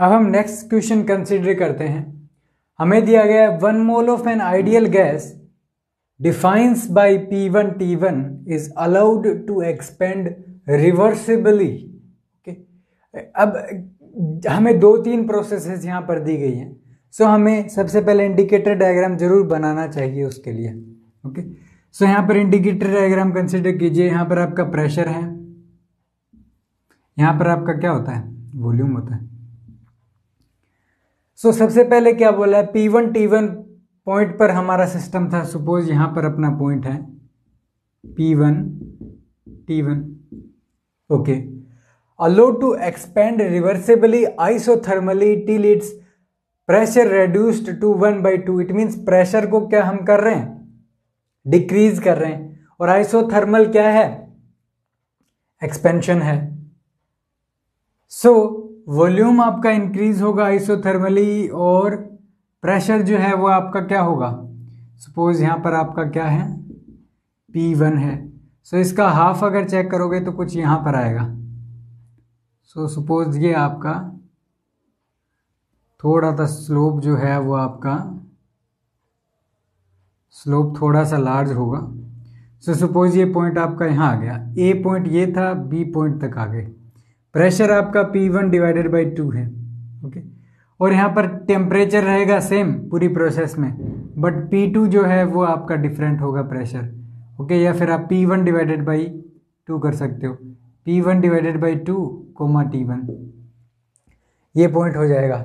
अब हम next question consider करते हैं। हमें दिया गया है 1 mole of an ideal gas defines by P1 T1 is allowed to expand reversibly. Okay, अब हमें 2-3 प्रोसेसेस यहाँ पर दी गई हैं। सो हमें सबसे पहले इंडिकेटर डायग्राम जरूर बनाना चाहिए उसके लिए। ओके, सो यहाँ पर इंडिकेटर डायग्राम कंसिडर कीजिए। यहाँ पर आपका प्रेशर है, यहाँ पर आपका क्या होता है, वॉल्यूम होता है। सो सबसे पहले क्या बोला है, P1 T1 पॉइंट पर हमारा सिस्टम था। सपोज यहाँ पर अपना पॉइंट है P1 T1। Okay, allowed to expand reversibly isothermally till its pressure reduced to 1/2। It means pressure को क्या हम कर रहे हैं, डिक्रीज कर रहे हैं, और आइसोथर्मल क्या है, एक्सपेंशन है। सो वॉल्यूम आपका इंक्रीज होगा आइसोथर्मली और प्रेशर जो है वो आपका क्या होगा। सपोज यहाँ पर आपका क्या है, P1 है। सो इसका हाफ अगर चेक करोगे तो कुछ यहाँ पर आएगा। सो सपोज ये आपका थोड़ा सा स्लोप जो है वो आपका स्लोप थोड़ा सा लार्ज होगा। सो सपोज ये पॉइंट आपका यहाँ आ गया, ए पॉइंट ये था, बी पॉइंट तक आ गए। प्रेशर आपका P1 डिवाइडेड बाई 2 है। ओके, और यहाँ पर टेम्परेचर रहेगा सेम पूरी प्रोसेस में, बट P2 जो है वो आपका डिफरेंट होगा प्रेशर। ओके, या फिर आप P1 डिवाइडेड बाई 2 कर सकते हो, P1 डिवाइडेड बाई 2, T1, ये पॉइंट हो जाएगा।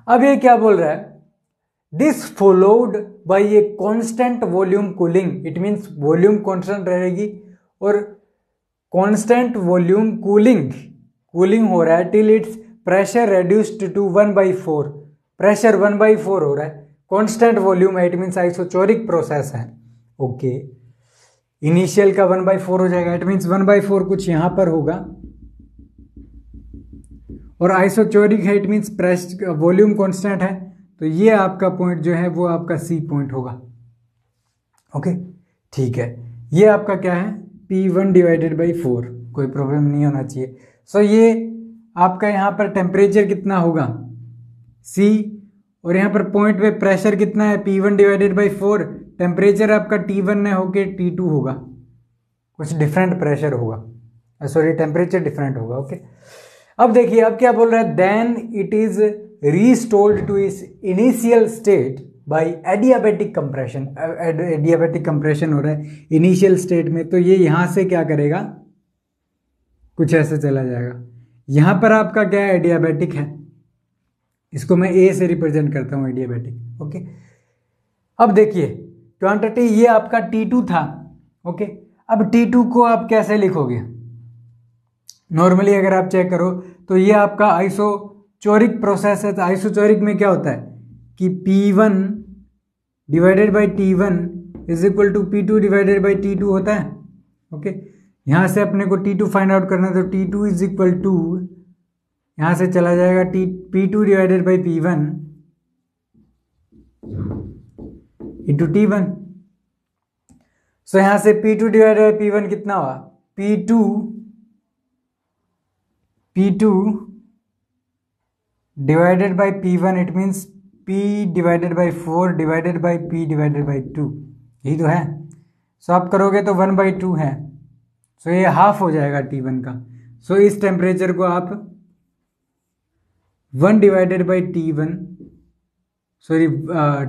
अब ये क्या बोल रहा है, this followed by a constant volume cooling. It means volume constant रहेगी और कॉन्स्टेंट वॉल्यूम कूलिंग हो रहा है till its pressure reduced to 1/4। Pressure 1/4 हो रहा है, कॉन्स्टेंट वॉल्यूम है, इट मीन्स आइसोचोरिक प्रोसेस है। ओके, इनिशियल का 1/4 हो जाएगा, इट मीन्स 1/4 कुछ यहां पर होगा, और आइसोचोरिक है, it means pressure volume constant है। तो ये आपका पॉइंट जो है वो आपका सी पॉइंट होगा। ओके, ठीक है, ये आपका क्या है, P1 डिवाइडेड बाई 4, कोई प्रॉब्लम नहीं होना चाहिए। सो ये आपका यहाँ पर टेम्परेचर कितना होगा, C, और यहाँ पर पॉइंट पे प्रेशर कितना है, P1 डिवाइडेड बाई 4। टेम्परेचर आपका T1 ने होके T2 होगा, कुछ डिफरेंट प्रेशर होगा, सॉरी टेम्परेचर डिफरेंट होगा। ओके, अब देखिए अब क्या बोल रहा है, then it is restored to its initial state by adiabatic compression. Adiabatic compression हो रहा है इनिशियल स्टेट में, तो ये यहां से क्या करेगा, कुछ ऐसे चला जाएगा। यहां पर आपका क्या है, एडियाबैटिक है, इसको मैं ए से रिप्रेजेंट करता हूं, एडियाबैटिक। ओके, अब देखिए क्वांटिटी ये आपका T2 था। ओके, अब T2 को आप कैसे लिखोगे, नॉर्मली अगर आप चेक करो तो ये आपका आइसोचोरिक प्रोसेस है। तो आइसोचोरिक में क्या होता है कि P1 divided by T1 is equal to P2 divided by T2 होता है। ओके, यहां से अपने को T2 फाइंड आउट करना है, तो T2 इज इक्वल टू यहां से चला जाएगा P2 divided by P1 into T1। सो यहां से P2 डिवाइडेड बाई P1 कितना हुआ, P2 divided by P1, it means P divided by 4 divided by P divided by 2, यही तो है। सो आप करोगे तो 1/2 है, सो ये हाफ हो जाएगा T1 का। सो इस टेम्परेचर को आप 1 divided by T1, sorry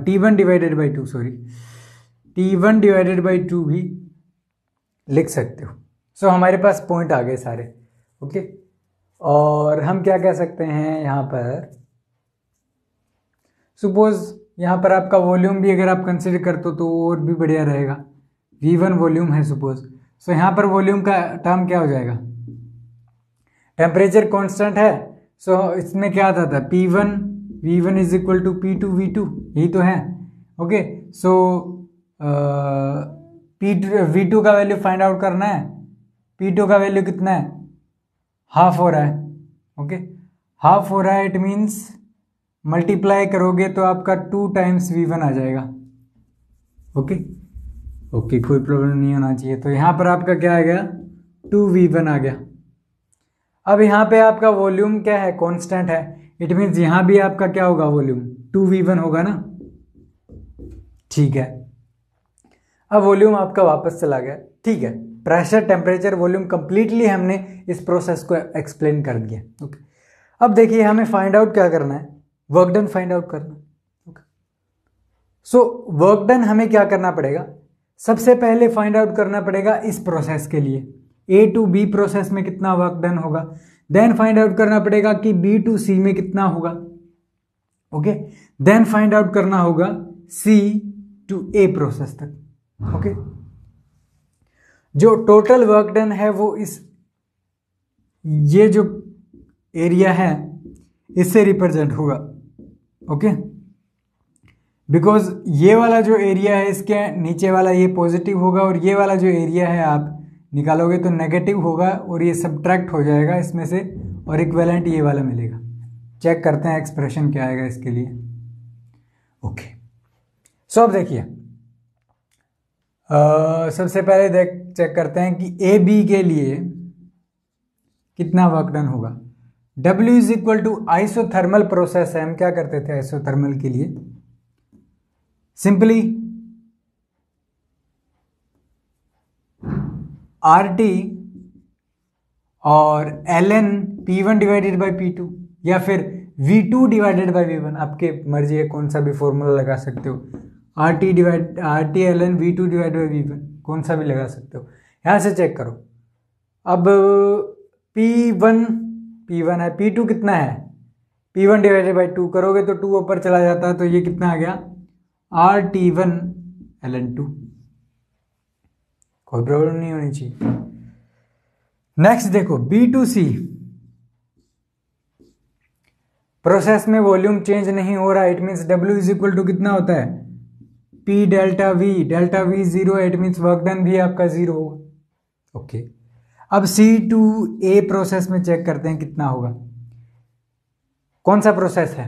T1 divided by 2, sorry T1 divided by 2 भी लिख सकते हो। सो हमारे पास पॉइंट आ गए सारे। ओके, और हम क्या कह सकते हैं यहाँ पर, सपोज यहाँ पर आपका वॉल्यूम भी अगर आप कंसिडर करते हो तो और भी बढ़िया रहेगा। V1 वॉल्यूम है सपोज, सो यहाँ पर वॉल्यूम का टर्म क्या हो जाएगा, टेम्परेचर कांस्टेंट है। सो इसमें क्या आता था, V1 is equal to P2 V2, यही तो है। ओके, सो V2 का वैल्यू फाइंड आउट करना है, P2 का वैल्यू कितना है, हाफ हो रहा है। ओके, हाफ हो रहा है, इट मीन्स मल्टीप्लाई करोगे तो आपका 2 टाइम्स V1 आ जाएगा। ओके, कोई प्रॉब्लम नहीं होना चाहिए। तो यहाँ पर आपका क्या आ गया, 2V1 आ गया। अब यहाँ पे आपका वॉल्यूम क्या है, कांस्टेंट है, इट मीन्स यहां भी आपका क्या होगा वॉल्यूम 2v1 होगा ना। ठीक है, अब वॉल्यूम आपका वापस चला गया। ठीक है, प्रेशर टेम्परेचर वॉल्यूम कंप्लीटली हमने इस प्रोसेस को एक्सप्लेन कर दिया। ओके, अब देखिए हमें फाइंड आउट क्या करना है, वर्क डन फाइंड आउट करना है। ओके, सो वर्क डन हमें क्या करना पड़ेगा, सबसे पहले फाइंड आउट करना पड़ेगा इस प्रोसेस के लिए A टू B प्रोसेस में कितना वर्क डन होगा, देन फाइंड आउट करना पड़ेगा कि B टू C में कितना होगा। ओके, देन फाइंड आउट करना होगा C टू A प्रोसेस तक। ओके, जो टोटल वर्क डन है वो इस ये जो एरिया है इससे रिप्रेजेंट होगा। ओके, बिकॉज ये वाला जो एरिया है इसके नीचे वाला ये पॉजिटिव होगा और ये वाला जो एरिया है आप निकालोगे तो नेगेटिव होगा और ये सब्ट्रैक्ट हो जाएगा इसमें से और इक्विवेलेंट ये वाला मिलेगा। चेक करते हैं एक्सप्रेशन क्या आएगा इसके लिए। ओके, सो अब देखिए सबसे पहले चेक करते हैं कि ए बी के लिए कितना वर्क डन होगा। W is equal to isothermal process है, हम क्या करते थे आइसोथर्मल के लिए, सिंपली RT और ln P1 divided by P2 या फिर V2 डिवाइडेड बाई V1, आपके मर्जी है कौन सा भी फॉर्मूला लगा सकते हो। RT ln V2 divided by V1 कौन सा भी लगा सकते हो। यहां से चेक करो, अब P1 है, P2 कितना है, P1 डिवाइडेड बाई 2 करोगे तो 2 ऊपर चला जाता है तो ये कितना आ गया RT1 ln 2, कोई प्रॉब्लम नहीं होनी चाहिए। नेक्स्ट देखो B2C प्रोसेस में वॉल्यूम चेंज नहीं हो रहा, it means W is equal to कितना होता है P delta V zero, it means work done भी आपका जीरो होगा। ओके, अब C2A प्रोसेस में चेक करते हैं कितना होगा। कौन सा प्रोसेस है,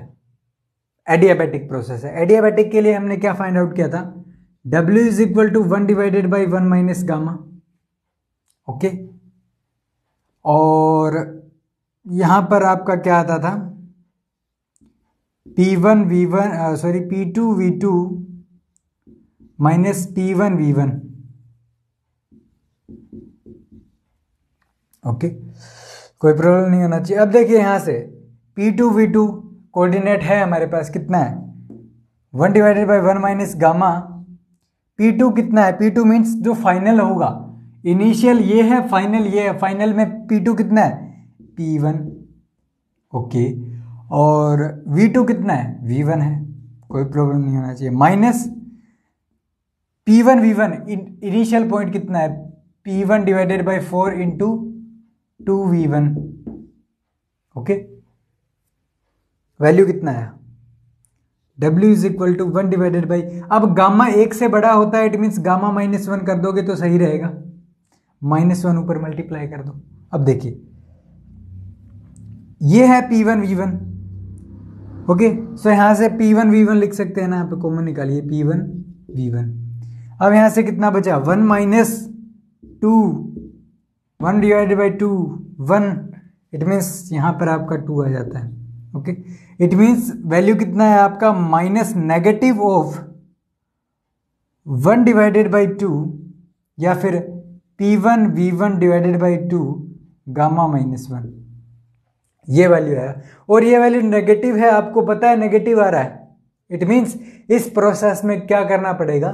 एडियाबैटिक प्रोसेस है। एडियाबैटिक के लिए हमने क्या फाइंड आउट किया था, W is equal to 1 divided by 1 minus gamma. Okay, और यहां पर आपका क्या आता था P2 V2 minus P1 V1। Okay, कोई प्रॉब्लम नहीं होना चाहिए। अब देखिए यहां से P2 V2 कोऑर्डिनेट है हमारे पास, कितना है 1 divided by 1 minus gamma. P2 कितना है, P2 मीन्स जो फाइनल होगा, इनिशियल ये है, फाइनल ये है, फाइनल में P2 कितना है P1। ओके, और V2 कितना है V1 है, कोई प्रॉब्लम नहीं होना चाहिए, minus P1 V1 initial point कितना है P1 divided by 4 into 2V1। Okay, value कितना है W is equal to 1 divided by, अब गामा 1 से बड़ा होता है, इट मीन्स गामा -1 कर दोगे तो सही रहेगा, -1 ऊपर मल्टीप्लाई कर दो। अब देखिए ये है P1 V1। ओके, सो यहां से P1 V1 लिख सकते हैं ना, यहाँ पे कॉमन निकालिए P1 V1। अब यहां से कितना बचा 1 minus 2, 1 divided by 2 1, it means यहां पर आपका 2 आ जाता है। ओके, इट मीन्स वैल्यू कितना है आपका minus negative of 1 divided by 2 या फिर P1 V1 divided by 2 gamma -1, ये वैल्यू है। और ये वैल्यू नेगेटिव है, आपको पता है नेगेटिव आ रहा है, इट मीन्स इस प्रोसेस में क्या करना पड़ेगा,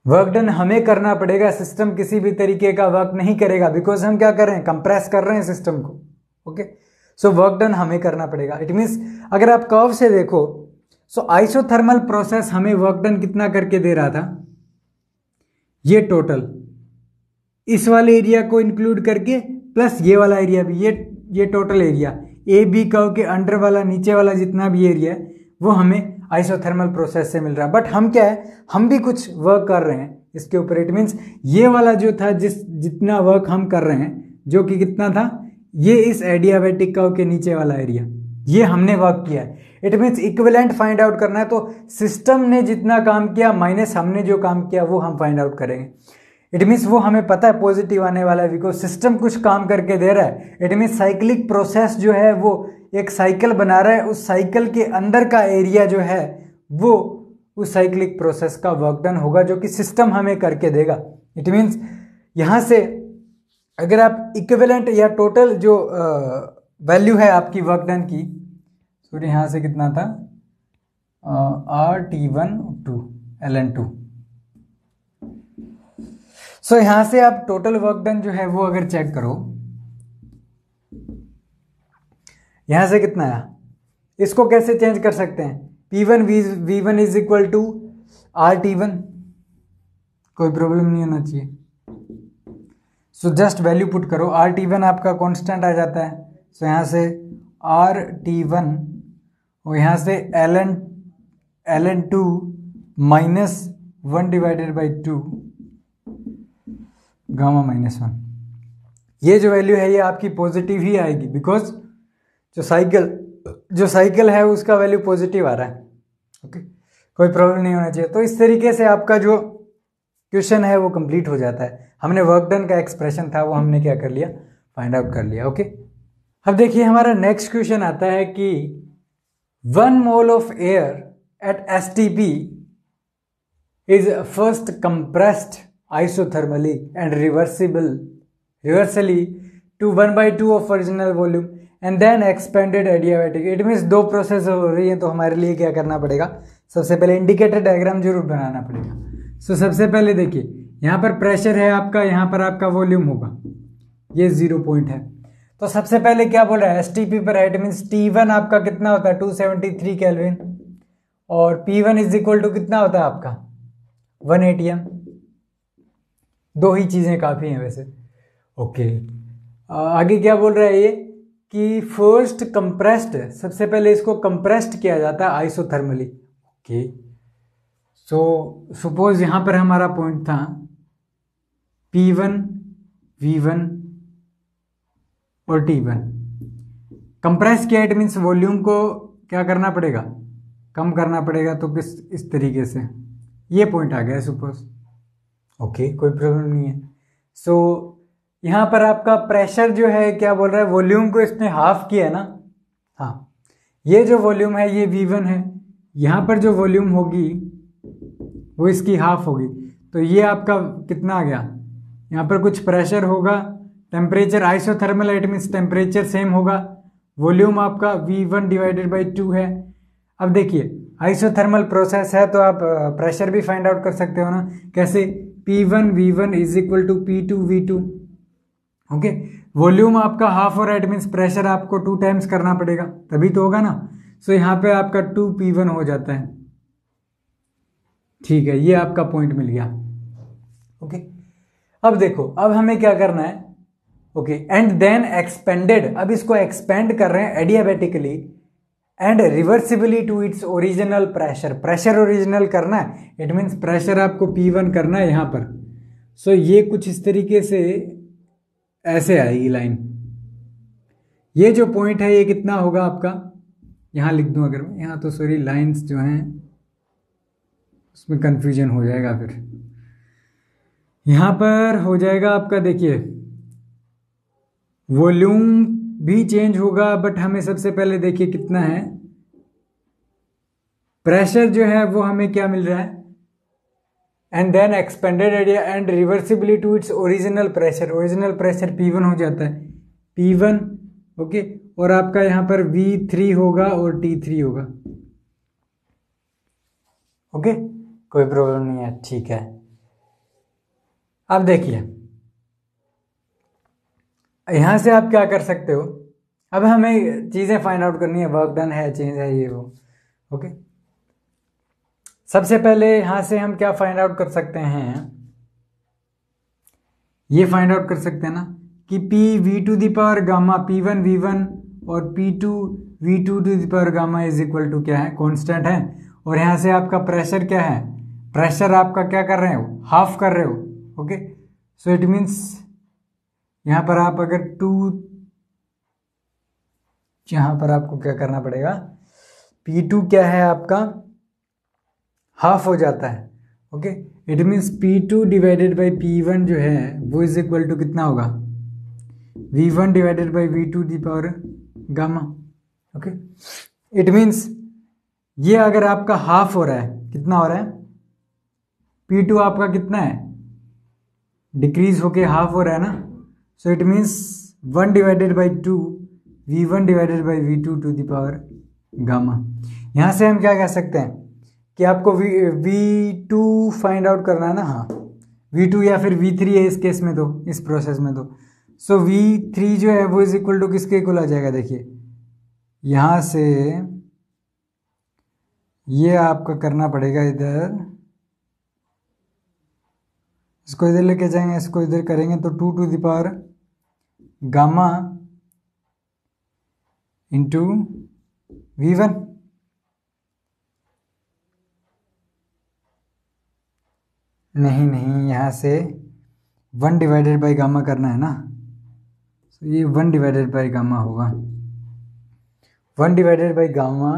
वर्क डन हमें करना पड़ेगा, सिस्टम किसी भी तरीके का वर्क नहीं करेगा, बिकॉज हम क्या कर रहे हैं कंप्रेस कर रहे हैं सिस्टम को। ओके, सो वर्क डन हमें करना पड़ेगा। इट मीन्स अगर आप कर्व से देखो, सो आइसोथर्मल प्रोसेस हमें वर्क डन कितना करके दे रहा था, ये टोटल इस वाले एरिया को इंक्लूड करके प्लस ये वाला एरिया भी, ये total area A B curve के अंडर वाला नीचे वाला जितना भी एरिया है वो हमें आइसोथर्मल प्रोसेस से मिल रहा है। बट हम क्या है, हम भी कुछ वर्क कर रहे हैं इसके ऊपर। इट मीन्स ये वाला जो था, जितना वर्क हम कर रहे हैं, जो कि कितना था, ये इस एडियाबैटिक कर्व के नीचे वाला एरिया, ये हमने वर्क किया है। It means equivalent find out करना है, तो सिस्टम ने जितना काम किया माइनस हमने जो काम किया वो हम फाइंड आउट करेंगे। इट मीन्स वो हमें पता है पॉजिटिव आने वाला है, बिकॉज सिस्टम कुछ काम करके दे रहा है। इट मीन्स साइक्लिक प्रोसेस जो है वो एक साइकिल बना रहा है, उस साइकिल के अंदर का एरिया जो है वो उस साइक्लिक प्रोसेस का वर्क डन होगा जो कि सिस्टम हमें करके देगा। इट मीन्स यहाँ से अगर आप इक्विवेलेंट या टोटल जो वैल्यू है आपकी वर्क डन की, सॉरी यहाँ से कितना था RT1 ln2, सो यहाँ से आप टोटल वर्क डन जो है वो अगर चेक करो, यहाँ से कितना आया, इसको कैसे चेंज कर सकते हैं, P1 V1 is equal to RT1, कोई प्रॉब्लम नहीं होना चाहिए। सो जस्ट वैल्यू पुट करो, RT1 आपका कांस्टेंट आ जाता है, सो यहाँ से RT1 और यहाँ से ln2 minus 1 divided by 2 gamma minus 1, ये जो वैल्यू है ये आपकी पॉजिटिव ही आएगी, बिकॉज जो साइकिल है उसका वैल्यू पॉजिटिव आ रहा है। ओके, कोई प्रॉब्लम नहीं होना चाहिए। तो इस तरीके से आपका जो क्वेश्चन है वो कंप्लीट हो जाता है। हमने वर्क डन का एक्सप्रेशन था वो हमने क्या कर लिया, फाइंड आउट कर लिया। ओके, अब देखिए हमारा नेक्स्ट क्वेश्चन आता है कि 1 mole of air at STP is first compressed isothermally and reversely to 1/2 of original volume and then expanded adiabatic। It means दो प्रोसेस हो रही है, तो हमारे लिए क्या करना पड़ेगा, सबसे पहले इंडिकेटर डायग्राम जरूर बनाना पड़ेगा। सो सबसे पहले देखिए यहाँ पर प्रेशर है आपका, यहाँ पर आपका वॉल्यूम होगा, ये 0 पॉइंट है। तो सबसे पहले क्या बोल रहा है, STP पर है, इट मीन्स T1 आपका कितना होता है 273 केल्विन और P1 इज इक्वल टू कितना होता है आपका 1 ATM। दो ही चीजें काफी हैं वैसे। ओके, आगे क्या बोल रहा है ये कि फर्स्ट कंप्रेस्ड, सबसे पहले इसको कंप्रेस्ड किया जाता है आइसोथर्मली। ओके, सो सपोज यहां पर हमारा पॉइंट था P1 V1 और T1 कंप्रेस किया, इट मीन्स वॉल्यूम को क्या करना पड़ेगा, कम करना पड़ेगा। तो किस इस तरीके से ये पॉइंट आ गया सपोज। ओके, कोई प्रॉब्लम नहीं है। सो यहाँ पर आपका प्रेशर जो है क्या बोल रहा है, वॉल्यूम को इसने हाफ किया है ना। हाँ, ये जो वॉल्यूम है ये V1 है, यहाँ पर जो वॉल्यूम होगी वो इसकी हाफ होगी। तो ये आपका कितना आ गया, यहाँ पर कुछ प्रेशर होगा, temperature isothermal it means temperature same होगा, वॉल्यूम आपका V1 डिवाइडेड बाई 2 है। अब देखिए आइसोथर्मल प्रोसेस है तो आप प्रेशर भी फाइंड आउट कर सकते हो ना, कैसे, P1 V1 is equal to P2 V2। Okay, volume आपका हाफ हो रहा है, इट मीन्स प्रेशर आपको 2 टाइम्स करना पड़ेगा तभी तो होगा ना। सो यहाँ पे आपका 2P1 हो जाता है। ठीक है, ये आपका पॉइंट मिल गया। ओके, अब देखो अब हमें क्या करना है। ओके, एंड देन एक्सपेंडेड, अब इसको एक्सपेंड कर रहे हैं adiabatically and reversibly to its original pressure. Pressure original करना है, इट मीन्स प्रेशर आपको P1 करना है यहाँ पर। सो ये कुछ इस तरीके से ऐसे आएगी लाइन। ये जो पॉइंट है ये कितना होगा आपका, यहाँ लिख दूं अगर मैं, यहाँ तो सॉरी लाइंस जो हैं उसमें कंफ्यूजन हो जाएगा, फिर यहाँ पर हो जाएगा आपका, देखिए वॉल्यूम भी चेंज होगा, बट हमें सबसे पहले देखिए कितना है प्रेशर जो है वो हमें क्या मिल रहा है, and then expanded area and reversibly to its original pressure. Original pressure P1 हो जाता है, P1। ओके, और आपका यहाँ पर V3 होगा और T3 होगा। ओके, कोई प्रॉब्लम नहीं है, ठीक है। अब देखिए यहां से आप क्या कर सकते हो, अब हमें चीजें फाइंड आउट करनी है, वर्क डन है, चेंज है, ये वो। ओके, सबसे पहले यहां से हम क्या फाइंड आउट कर सकते हैं, ये फाइंड आउट कर सकते हैं ना कि P V to the power gamma P1 V1 और P2 V2 to the power gamma is equal to क्या है, कांस्टेंट है। और यहां से आपका प्रेशर क्या है, प्रेशर आपका क्या कर रहे हो, हाफ कर रहे हो। ओके, सो इट मीन्स यहां पर आप अगर 2, यहां पर आपको क्या करना पड़ेगा, P2 क्या है आपका हाफ हो जाता है। Okay, it means P2 divided by P1 जो है वो इज इक्वल टू कितना होगा, V1 divided by V2 the power gamma. Okay, it means ये अगर आपका हाफ हो रहा है, कितना हो रहा है, P2 आपका कितना है, डिक्रीज होके हाफ हो रहा है ना, so it means 1 divided by 2 V1 divided by V2 to the power gamma. यहाँ से हम क्या कह सकते हैं कि आपको V2 फाइंड आउट करना है ना, हाँ V2 या फिर V3 है इस केस में, तो इस प्रोसेस में तो सो V3 जो है वो इज इक्वल टू किसके इक्वल आ जाएगा, देखिए यहाँ से ये आपका करना पड़ेगा, इधर इसको इधर लेके जाएंगे, इसको इधर करेंगे तो 2 to the power gamma into V1, नहीं यहाँ से 1 डिवाइडेड बाई गामा करना है ना, तो ये 1 डिवाइडेड बाई गामा होगा, 1 डिवाइडेड बाई गामा।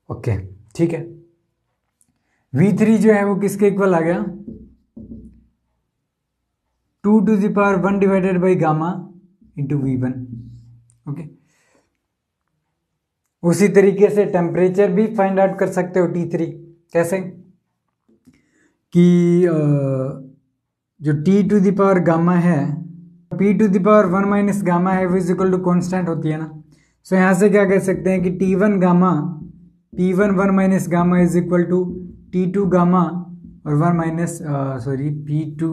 ओके ठीक है, V3 जो है वो किसके इक्वल आ गया, 2 to the power 1 divided by gamma into V1। Okay, उसी तरीके से टेम्परेचर भी फाइंड आउट कर सकते हो T3, कैसे कि जो T to the power gamma है, P to the power 1 minus gamma है वो इज इक्वल टू कॉन्स्टेंट होती है ना, सो यहाँ से क्या कह सकते हैं कि T1 gamma P1 1 minus gamma is equal to T2 gamma और 1 माइनस P2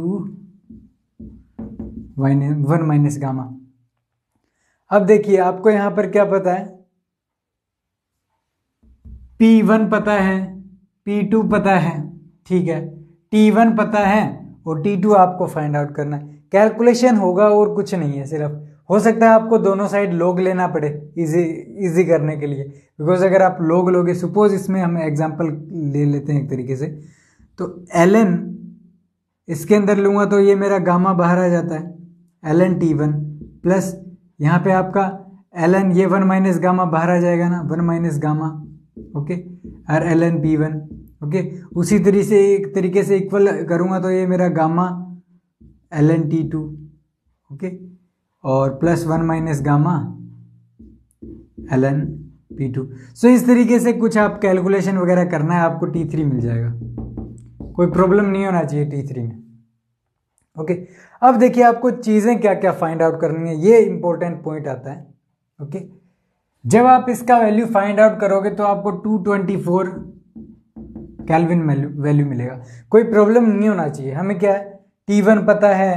1 माइनस गामा। अब देखिए आपको यहाँ पर क्या पता है, P1 पता है, P2 पता है, ठीक है, T1 पता है और T2 आपको फाइंड आउट करना है। कैलकुलेशन होगा और कुछ नहीं है, सिर्फ हो सकता है आपको दोनों साइड लॉग लेना पड़े इजी करने के लिए, बिकॉज अगर आप लॉग लोगे, सपोज इसमें हम एग्जांपल ले लेते हैं एक तरीके से, तो ln इसके अंदर लूंगा तो ये मेरा गामा बाहर आ जाता है ln T1 प्लस यहाँ पे आपका ln ये 1 माइनस गामा बाहर आ जाएगा ना, 1 माइनस गामा, ओके, और ln P1, ओके, उसी तरीके से इक्वल करूँगा तो ये मेरा गामा ln T2, ओके, और plus 1 minus gamma ln P2। सो इस तरीके से कुछ आप कैलकुलेशन वगैरह करना है, आपको T3 मिल जाएगा, कोई प्रॉब्लम नहीं होना चाहिए T3 में। ओके, अब देखिए आपको चीज़ें क्या क्या फाइंड आउट करनी है, ये इंपॉर्टेंट पॉइंट आता है। ओके, जब आप इसका वैल्यू फाइंड आउट करोगे तो आपको 224 केल्विन वैल्यू मिलेगा, कोई प्रॉब्लम नहीं होना चाहिए। हमें क्या है, T1 पता है,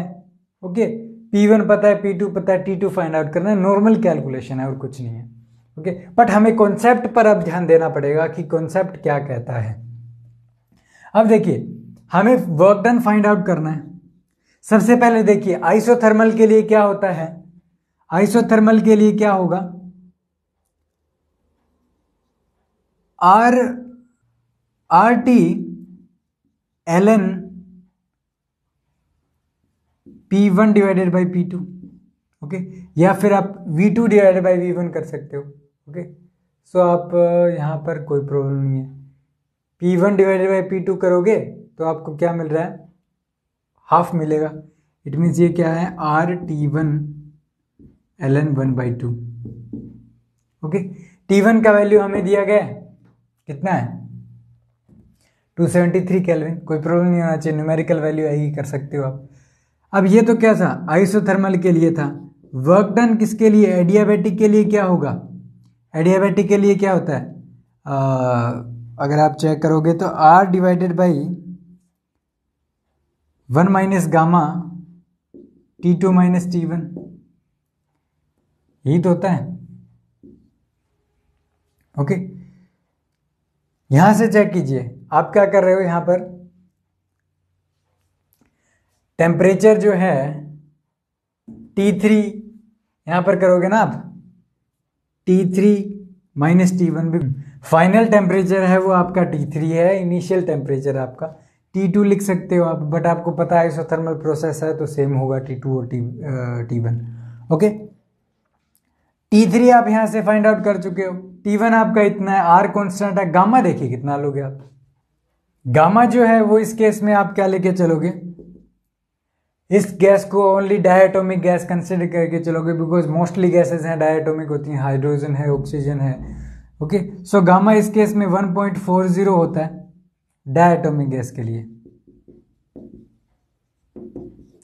ओके, P1 पता है, P2 पता है, T2 फाइंड आउट करना है, नॉर्मल कैलकुलेशन है और कुछ नहीं है। ओके, बट हमें कॉन्सेप्ट पर अब ध्यान देना पड़ेगा कि कॉन्सेप्ट क्या कहता है। अब देखिए हमें वर्क डन फाइंड आउट करना है। सबसे पहले देखिए आइसोथर्मल के लिए क्या होता है, आइसोथर्मल के लिए क्या होगा, RT ln P1 divided by P2, okay, या फिर आप V2 डिवाइडेड बाई V1 कर सकते हो। ओके, सो आप यहाँ पर कोई प्रॉब्लम नहीं है, P1 डिवाइडेड बाई P2 करोगे तो आपको क्या मिल रहा है, हाफ मिलेगा। इट मीन्स ये क्या है, RT1 ln 1/2। ओके, T1 का वैल्यू हमें दिया गया है, कितना है 273 केल्विन, कोई प्रॉब्लम नहीं होना चाहिए, न्यूमेरिकल वैल्यू यही कर सकते हो आप। अब ये तो क्या था, आइसोथर्मल के लिए था। वर्क डन किसके लिए, एडियाबैटिक के लिए क्या होगा, एडियाबैटिक के लिए क्या होता है, अगर आप चेक करोगे तो R divided by 1 minus gamma T2 minus T1, यही तो होता है। ओके, यहां से चेक कीजिए आप क्या कर रहे हो, यहां पर टेम्परेचर जो है T3 यहां पर करोगे ना आप, T3 माइनस T1 भी फाइनल टेम्परेचर है वो आपका T3 है, इनिशियल टेम्परेचर आपका T2 लिख सकते हो आप, बट आपको पता है आइसोथर्मल प्रोसेस है तो सेम होगा T2 और T1। ओके, T3 आप यहां से फाइंड आउट कर चुके हो, T1 आपका इतना है, R कांस्टेंट है, गामा देखिए कितना लोगे आप, गामा जो है वो इस केस में आप क्या लेके चलोगे, इस गैस को ओनली डायटोमिक गैस कंसिडर करके चलोगे, बिकॉज मोस्टली गैसेस हैं डायटोमिक होती हैं, हाइड्रोजन है, ऑक्सीजन है। ओके, सो गामा इस केस में 1.40 होता है डायटोमिक गैस के लिए।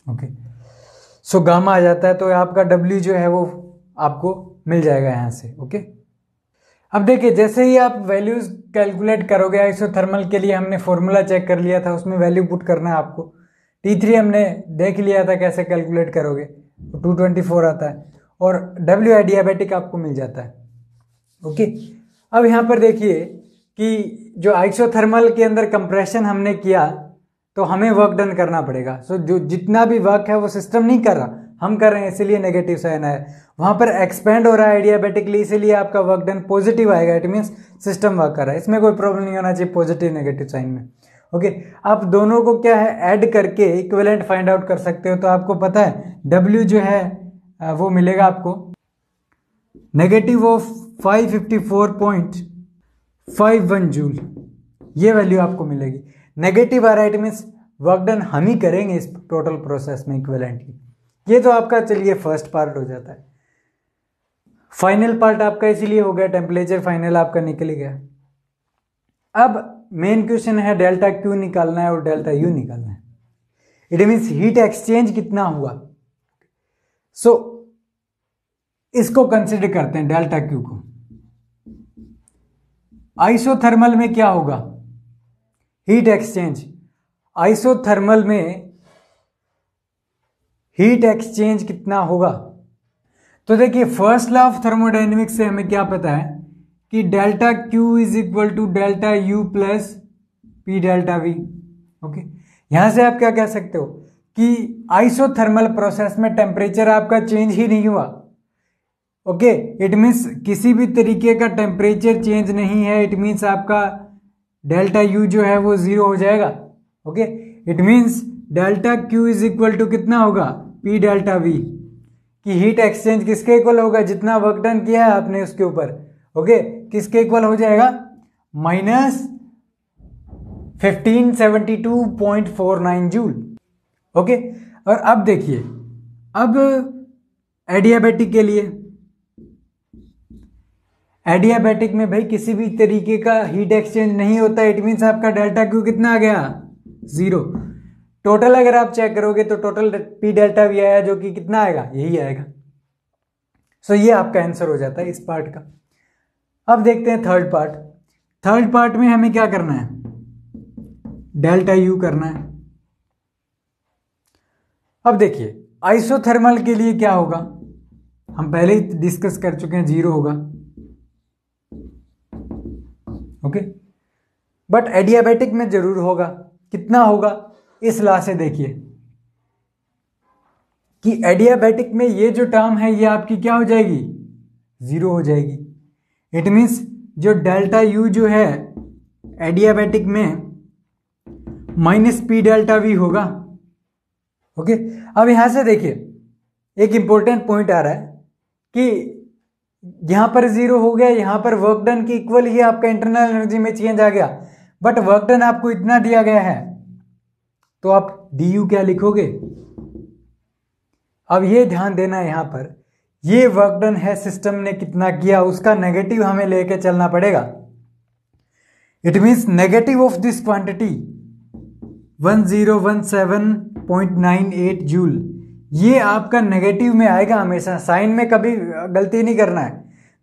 ओके, सो गामा आ जाता है, तो आपका W जो है वो आपको मिल जाएगा यहाँ से। ओके, अब देखिए जैसे ही आप वैल्यूज कैलकुलेट करोगे, आइसोथर्मल के लिए हमने फॉर्मूला चेक कर लिया था, उसमें वैल्यू पुट करना है आपको। T3 हमने देख लिया था कैसे कैलकुलेट करोगे, तो 224 आता है, और W एडियाबेटिक आपको मिल जाता है। ओके, अब यहाँ पर देखिए कि जो आइसोथर्मल के अंदर कंप्रेशन हमने किया, तो हमें वर्क डन करना पड़ेगा। सो जो जितना भी वर्क है वो सिस्टम नहीं कर रहा, हम कर रहे हैं, इसीलिए नेगेटिव साइन है। वहां पर एक्सपेंड हो रहा है एडियाबेटिकली, इसीलिए आपका वर्क डन पॉजिटिव आएगा, इट मीन्स सिस्टम वर्क कर रहा है। इसमें कोई प्रॉब्लम नहीं होना चाहिए पॉजिटिव नेगेटिव साइन में। ओके, आप दोनों को क्या है ऐड करके इक्विवेलेंट फाइंड आउट कर सकते हो। तो आपको पता है W जो है वो मिलेगा आपको नेगेटिव ऑफ 554.51 जूल, ये वैल्यू आपको मिलेगी। नेगेटिव आ रहा है, इट मीन्स वर्क डन हम ही करेंगे इस टोटल प्रोसेस में इक्विवेलेंटली। ये तो आपका चलिए फर्स्ट पार्ट हो जाता है। फाइनल पार्ट आपका इसीलिए हो गया, टेम्परेचर फाइनल आपका निकल गया। अब मेन क्वेश्चन है डेल्टा Q निकालना है और डेल्टा U निकालना है। इट मीन्स हीट एक्सचेंज कितना हुआ। सो इसको कंसिडर करते हैं डेल्टा Q को। आइसोथर्मल में क्या होगा, हीट एक्सचेंज। आइसोथर्मल में हीट एक्सचेंज कितना होगा, तो देखिए फर्स्ट लॉ ऑफ थर्मोडायनेमिक्स से हमें क्या पता है कि delta Q is equal to delta U plus P delta V। Okay, यहां से आप क्या कह सकते हो कि आइसोथर्मल प्रोसेस में टेम्परेचर आपका चेंज ही नहीं हुआ। ओके, इट मीन्स किसी भी तरीके का टेम्परेचर चेंज नहीं है, इट मीन्स आपका डेल्टा U जो है वो 0 हो जाएगा। Okay, it means delta Q is equal to कितना होगा, P डेल्टा V, कि हीट एक्सचेंज किसके इक्वल होगा, जितना वर्क डन किया है आपने उसके ऊपर। ओके, किसके इक्वल हो जाएगा, माइनस 1572.49 जूल। ओके, और अब देखिए, अब एडियाबेटिक के लिए, एडियाबेटिक में भाई किसी भी तरीके का हीट एक्सचेंज नहीं होता, इट मीन्स आपका डेल्टा Q कितना आ गया, 0। टोटल अगर आप चेक करोगे तो टोटल P डेल्टा V आया, जो कि कितना आएगा, यही आएगा। सो ये आपका आंसर हो जाता है इस पार्ट का। अब देखते हैं थर्ड पार्ट। थर्ड पार्ट में हमें क्या करना है, डेल्टा U करना है। अब देखिए आइसोथर्मल के लिए क्या होगा, हम पहले ही डिस्कस कर चुके हैं, 0 होगा। ओके, बट एडियाबेटिक में जरूर होगा। कितना होगा, इस लॉ से देखिए कि एडियाबेटिक में ये जो टर्म है ये आपकी क्या हो जाएगी, 0 हो जाएगी। इट मीन्स जो डेल्टा U जो है एडियाबेटिक में माइनस P डेल्टा V होगा। ओके, अब यहां से देखिए एक इंपॉर्टेंट पॉइंट आ रहा है कि यहां पर 0 हो गया, यहां पर वर्क डन की इक्वल ही आपका इंटरनल एनर्जी में चेंज आ गया, बट वर्क डन आपको इतना दिया गया है, तो आप du क्या लिखोगे। अब ये ध्यान देना है, यहां पर ये वर्क डन है, सिस्टम ने कितना किया उसका नेगेटिव हमें लेके चलना पड़ेगा। It means negative of this quantity 1017.98 joule, ये आपका नेगेटिव में आएगा हमेशा, साइन में कभी गलती नहीं करना है,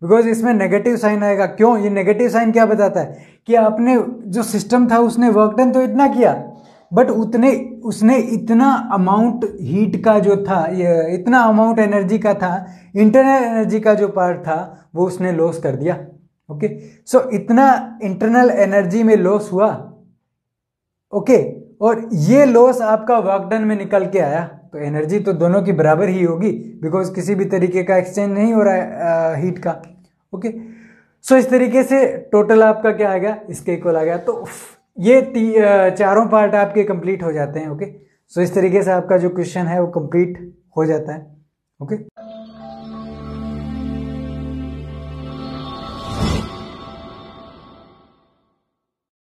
बिकॉज इसमें नेगेटिव साइन आएगा। क्यों, ये नेगेटिव साइन क्या बताता है कि आपने जो सिस्टम था उसने वर्क डन तो इतना किया, बट उसने इतना अमाउंट हीट का जो था, इतना अमाउंट एनर्जी का था, इंटरनल एनर्जी का जो पार्ट था वो उसने लॉस कर दिया। ओके, सो इतना इंटरनल एनर्जी में लॉस हुआ। ओके, और ये लॉस आपका वर्क डन में निकल के आया, तो एनर्जी तो दोनों की बराबर ही होगी, बिकॉज किसी भी तरीके का एक्सचेंज नहीं हो रहा है हीट का। ओके, सो इस तरीके से टोटल आपका क्या आ गया, इसके इक्वल आ गया। तो ये चारों पार्ट आपके कंप्लीट हो जाते हैं। ओके, सो इस तरीके से आपका जो क्वेश्चन है वो कंप्लीट हो जाता है। ओके,